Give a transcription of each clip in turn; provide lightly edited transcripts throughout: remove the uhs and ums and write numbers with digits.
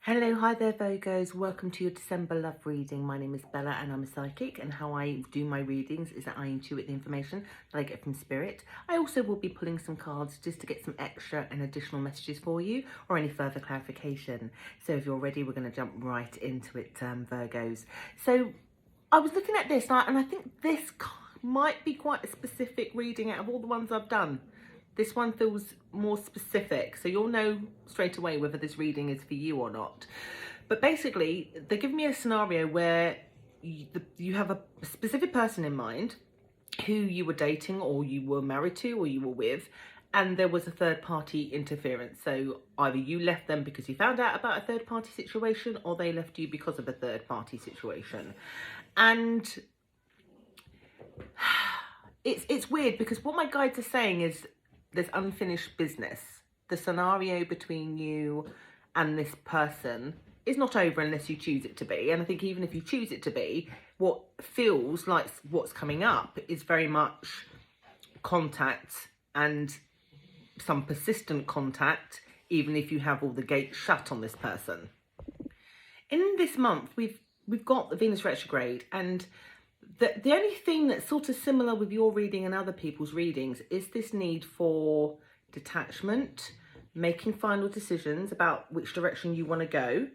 Hello, hi there Virgos, welcome to your December love reading. My name is Bella and I'm a psychic, and how I do my readings is that I intuit the information that I get from spirit. I also will be pulling some cards just to get some extra and additional messages for you or any further clarification. So if you're ready, we're going to jump right into it, Virgos. So I was looking at this and I think this might be quite a specific reading out of all the ones I've done. This one feels more specific, so you'll know straight away whether this reading is for you or not. But basically, they give me a scenario where you have a specific person in mind who you were dating or you were married to or you were with, and there was a third party interference. So either you left them because you found out about a third party situation, or they left you because of a third party situation. And it's weird because what my guides are saying is there's unfinished business. The scenario between you and this person is not over unless you choose it to be. And I think even if you choose it to be, what feels like what's coming up is very much contact, and some persistent contact, even if you have all the gates shut on this person. In this month, we've got the Venus retrograde, and the only thing that's sort of similar with your reading and other people's readings is this need for detachment, making final decisions about which direction you want to go.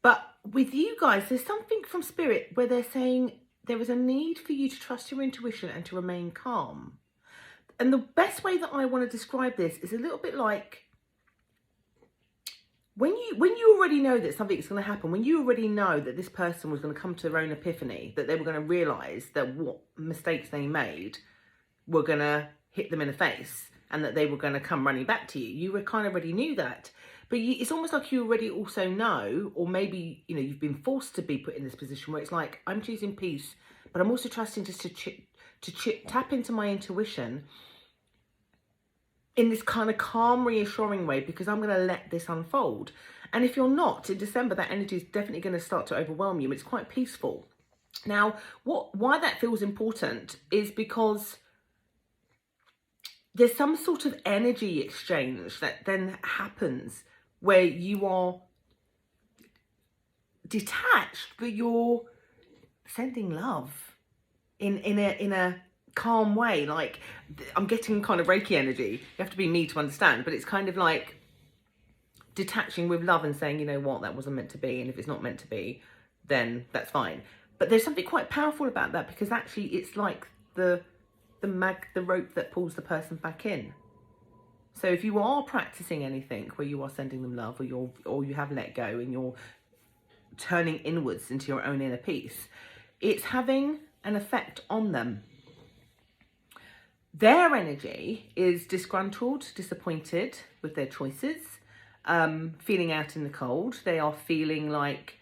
But with you guys, there's something from spirit where they're saying there is a need for you to trust your intuition and to remain calm. And the best way that I want to describe this is a little bit like when you already know that something's going to happen, when you already know that this person was going to come to their own epiphany, that they were going to realise that what mistakes they made were going to hit them in the face and that they were going to come running back to you. You kind of already knew that. But it's almost like you already also know, or maybe, you've been forced to be put in this position where it's like, I'm choosing peace, but I'm also trusting just to tap into my intuition in this kind of calm, reassuring way, because I'm going to let this unfold. And if you're not, in December, that energy is definitely going to start to overwhelm you. It's quite peaceful. Now, why that feels important is because there's some sort of energy exchange that then happens where you are detached, but you're sending love in a calm way. Like, I'm getting kind of Reiki energy. You have to be me to understand, but it's kind of like detaching with love and saying, you know what, that wasn't meant to be, and if it's not meant to be, then that's fine. But there's something quite powerful about that, because actually it's like the rope that pulls the person back in. So if you are practicing anything where you are sending them love, or you have let go and you're turning inwards into your own inner peace, it's having an effect on them. Their energy is disgruntled, disappointed with their choices, feeling out in the cold. They are feeling like,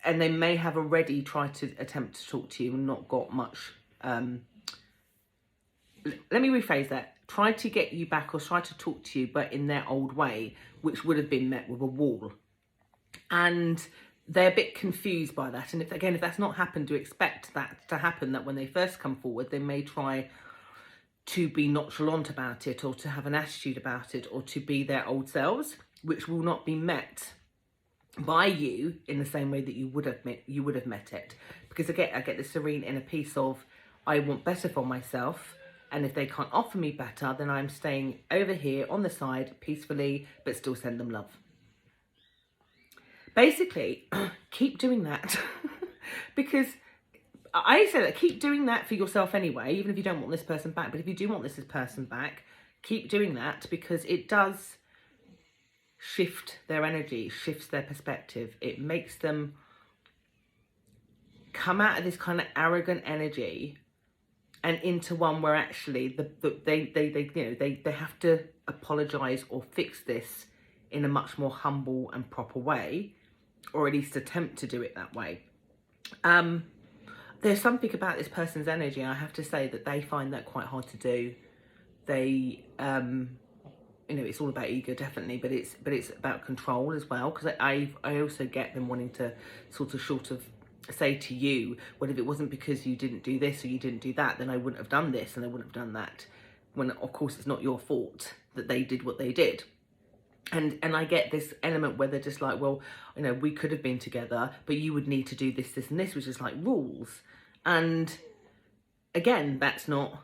and they may have already tried to attempt to talk to you and not got much. Let me rephrase that. Tried to get you back or tried to talk to you, but in their old way, which would have been met with a wall. And they're a bit confused by that. And if that's not happened, to expect that to happen, that when they first come forward, they may try to be nonchalant about it, or to have an attitude about it, or to be their old selves, which will not be met by you in the same way that you would have met it. Because I get the serene inner peace of, I want better for myself, and if they can't offer me better, then I'm staying over here on the side peacefully, but still send them love. Basically, keep doing that. Because I say that, keep doing that for yourself anyway, even if you don't want this person back. But if you do want this person back, keep doing that, because it does shift their energy, shifts their perspective. It makes them come out of this kind of arrogant energy and into one where actually they have to apologize or fix this in a much more humble and proper way, or at least attempt to do it that way. There's something about this person's energy, I have to say, that they find that quite hard to do. They, it's all about ego, definitely, but it's about control as well. Because I also get them wanting to sort of say to you, well, if it wasn't because you didn't do this or you didn't do that, then I wouldn't have done this and I wouldn't have done that. When of course it's not your fault that they did what they did. And I get this element where they're just like, well, you know, we could have been together, but you would need to do this, this, and this, which is like rules. And again, that's not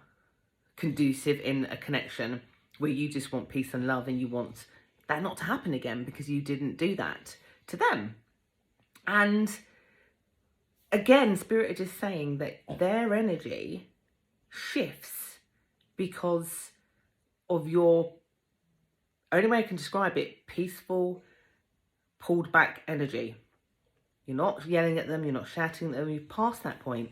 conducive in a connection where you just want peace and love, and you want that not to happen again because you didn't do that to them. And again, Spirit are just saying that their energy shifts because of your, only way I can describe it, peaceful, pulled back energy. You're not yelling at them, you're not shouting at them, you've passed that point.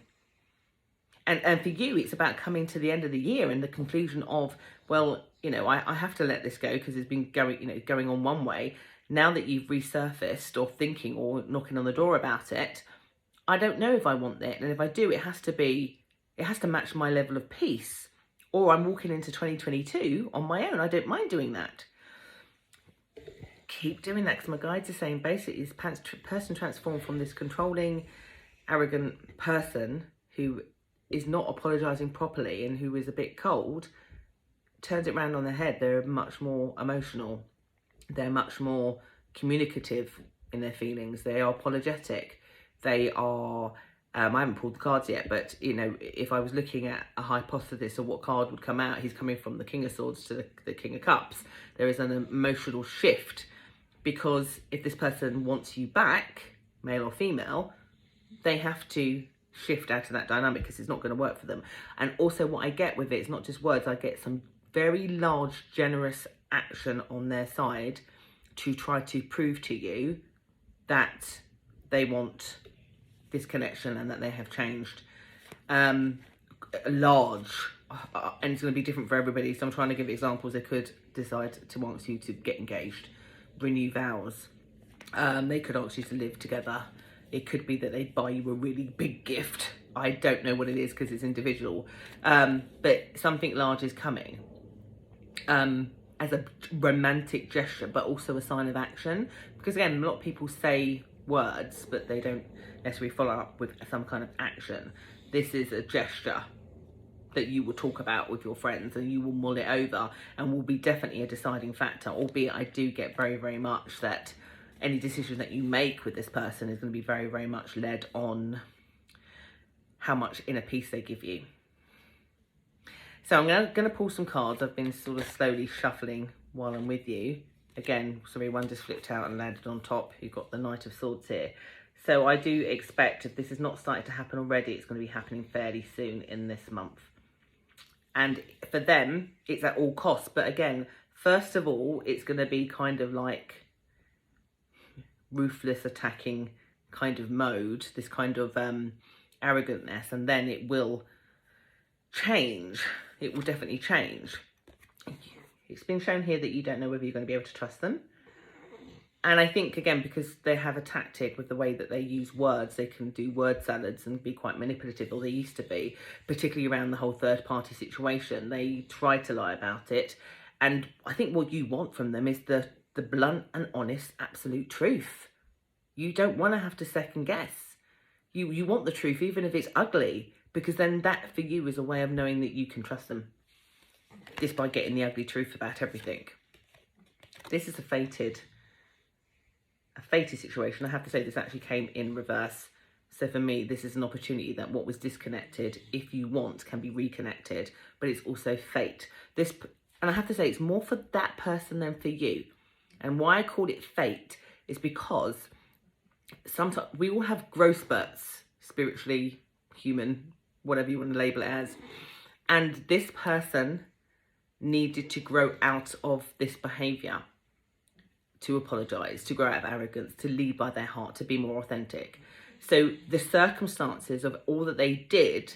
And for you, it's about coming to the end of the year and the conclusion of, well, you know, I have to let this go because it's been going on one way. Now that you've resurfaced or thinking or knocking on the door about it, I don't know if I want it. And if I do, it has to match my level of peace. Or I'm walking into 2022 on my own. I don't mind doing that. Keep doing that, because my guides are saying basically this person transformed from this controlling, arrogant person who is not apologising properly and who is a bit cold, turns it round on their head. They're much more emotional. They're much more communicative in their feelings. They are apologetic. They are, I haven't pulled the cards yet, but, you know, if I was looking at a hypothesis of what card would come out, he's coming from the King of Swords to the King of Cups. There is an emotional shift, because if this person wants you back, male or female, they have to shift out of that dynamic because it's not going to work for them. And also what I get with it, it's not just words, I get some very large, generous action on their side to try to prove to you that they want this connection and that they have changed. Large, and it's going to be different for everybody, so I'm trying to give examples. They could decide to ask you to get engaged, renew vows. They could ask you to live together. It could be that they buy you a really big gift. I don't know what it is because it's individual. But something large is coming as a romantic gesture, but also a sign of action. Because again, a lot of people say words, but they don't necessarily follow up with some kind of action. This is a gesture that you will talk about with your friends, and you will mull it over, and will be definitely a deciding factor. Albeit I do get very, very much that any decision that you make with this person is going to be very, very much led on how much inner peace they give you. So I'm going to pull some cards. I've been sort of slowly shuffling while I'm with you. Again, sorry, one just flipped out and landed on top. You've got the Knight of Swords here. So I do expect, if this is not starting to happen already, it's going to be happening fairly soon in this month. And for them, it's at all costs. But again, first of all, it's going to be kind of like ruthless attacking kind of mode, this kind of arrogantness, and then it will change. It will definitely change. It's been shown here that you don't know whether you're going to be able to trust them. And I think, again, because they have a tactic with the way that they use words, they can do word salads and be quite manipulative, or they used to be, particularly around the whole third-party situation. They try to lie about it. And I think what you want from them is the blunt and honest, absolute truth. You don't want to have to second guess. You want the truth, even if it's ugly, because then that for you is a way of knowing that you can trust them, just by getting the ugly truth about everything. This is a fated situation. I have to say, this actually came in reverse. So for me, this is an opportunity that what was disconnected, if you want, can be reconnected, but it's also fate. And I have to say, it's more for that person than for you. And why I call it fate is because sometimes we all have growth spurts, spiritually, human, whatever you want to label it as. And this person needed to grow out of this behaviour, to apologise, to grow out of arrogance, to lead by their heart, to be more authentic. So the circumstances of all that they did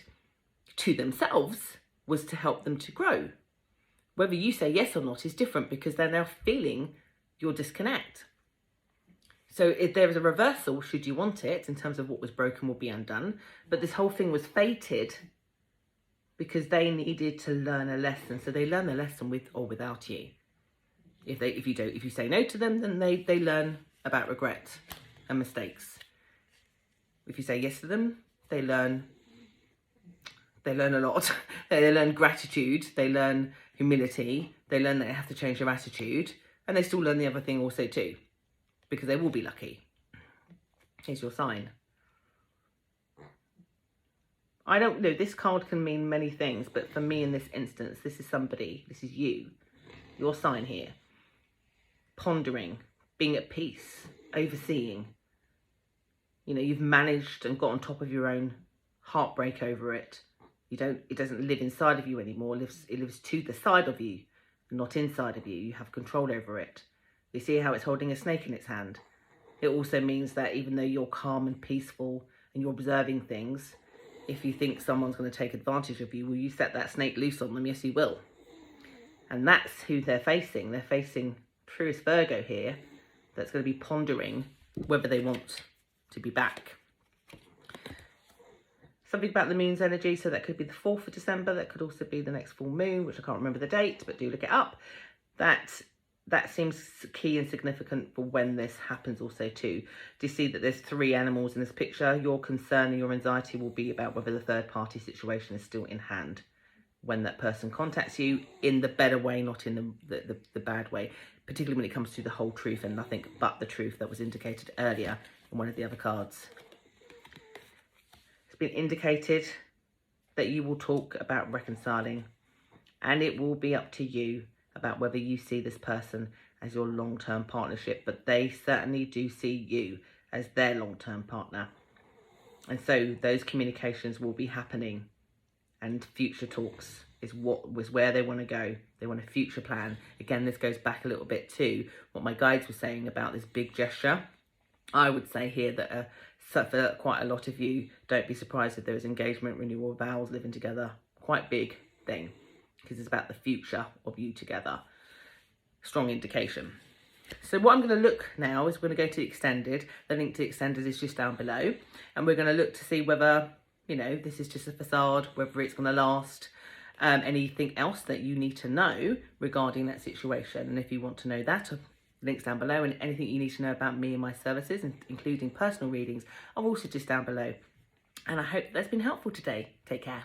to themselves was to help them to grow. Whether you say yes or not is different, because they're now feeling your disconnect. So if there is a reversal, should you want it, in terms of what was broken will be undone. But this whole thing was fated because they needed to learn a lesson. So they learn a lesson with or without you. If you say no to them, then they learn about regret and mistakes. If you say yes to them, they learn a lot. They learn gratitude, they learn humility, they learn that they have to change their attitude, And they still learn the other thing also too, because they will be lucky. Here's your sign. I don't know, this card can mean many things, but for me in this instance, this is somebody, this is you, your sign here. Pondering, being at peace, overseeing. You know, you've managed and got on top of your own heartbreak over it. It doesn't live inside of you anymore. It lives to the side of you, not inside of you. You have control over it. You see how it's holding a snake in its hand. It also means that even though you're calm and peaceful and you're observing things, if you think someone's going to take advantage of you, will you set that snake loose on them? Yes, you will. And that's who they're facing. They're facing truest Virgo here that's going to be pondering whether they want to be back. Something about the moon's energy, so that could be the 4th of December, that could also be the next full moon, which I can't remember the date, but do look it up. That seems key and significant for when this happens also too. Do you see that there's 3 animals in this picture? Your concern and your anxiety will be about whether the third party situation is still in hand when that person contacts you, in the better way, not in the bad way, particularly when it comes to the whole truth and nothing but the truth that was indicated earlier in one of the other cards. It's been indicated that you will talk about reconciling, and it will be up to you about whether you see this person as your long-term partnership, but they certainly do see you as their long-term partner. And so those communications will be happening, and future talks is where they want to go. They want a future plan. Again, this goes back a little bit to what my guides were saying about this big gesture. I would say here that for quite a lot of you, don't be surprised if there is engagement, renewal, vows, living together. Quite big thing, because it's about the future of you together. Strong indication. So what I'm going to look now is we're going to go to the extended. The link to the extended is just down below. And we're going to look to see whether, you know, this is just a facade, whether it's going to last, anything else that you need to know regarding that situation. And if you want to know that, links down below, and anything you need to know about me and my services, including personal readings, are also just down below. And I hope that's been helpful today. Take care.